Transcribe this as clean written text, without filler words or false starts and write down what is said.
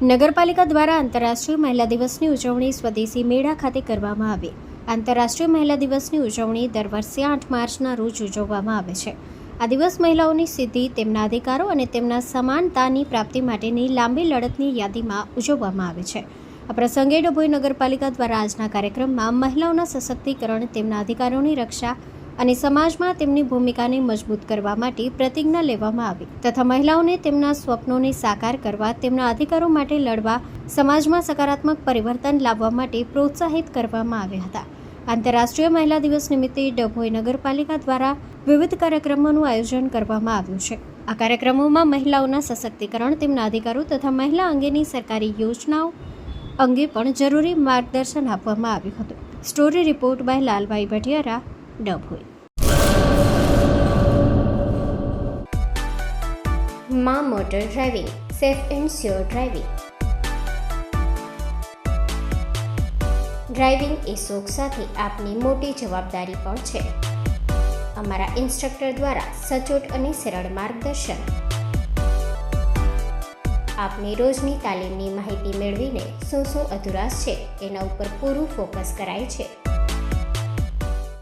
નગરપાલિકા દ્વારા આંતરરાષ્ટ્રીય મહિલા દિવસની ઉજવણી સ્વદેશી મેળા ખાતે કરવામાં આવી. આંતરરાષ્ટ્રીય મહિલા દિવસની ઉજવણી દર વર્ષે 8 માર્ચના રોજ ઉજવવામાં આવે છે. આ દિવસ મહિલાઓની સિદ્ધિ, તેમના અધિકારો અને તેમના સમાનતાની પ્રાપ્તિ માટેની લાંબી લડતની યાદીમાં ઉજવવામાં આવે છે. આ પ્રસંગે ડભોઈ નગરપાલિકા દ્વારા આજના કાર્યક્રમમાં મહિલાઓના સશક્તિકરણ, તેમના અધિકારોની રક્ષા અને સમાજમાં તેમની ભૂમિકાને મજબૂત કરવા માટે પ્રતિજ્ઞા લેવામાં આવી તથા મહિલાઓને તેમના સ્વપ્નોને સાકાર કરવા, તેમના અધિકારો માટે લડવા, સમાજમાં સકારાત્મક પરિવર્તન લાવવા માટે પ્રોત્સાહિત કરવામાં આવ્યા હતા. આંતરરાષ્ટ્રીય મહિલા દિવસ નિમિત્તે ડભોઈ નગરપાલિકા દ્વારા વિવિધ કાર્યક્રમોનું આયોજન કરવામાં આવ્યું છે. આ કાર્યક્રમોમાં મહિલાઓના સશક્તિકરણ, તેમના અધિકારો તથા મહિલા અંગેની સરકારી યોજનાઓ અંગે પણ જરૂરી માર્ગદર્શન આપવામાં આવ્યું હતું. Story report by Lalbhai Bhatiyara, Dabhoi. માં motor driving, safe and sure driving. Driving એ શોખ સાથે આપની મોટી જવાબદારી પણ છે. અમારા ઇન્સ્ટ્રક્ટર દ્વારા સચોટ અને સરળ માર્ગદર્શન. આપની રોજની તાલીમની માહિતી મેળવીને શું અધુરાશ છે એના ઉપર પૂરું ફોકસ કરાય છે.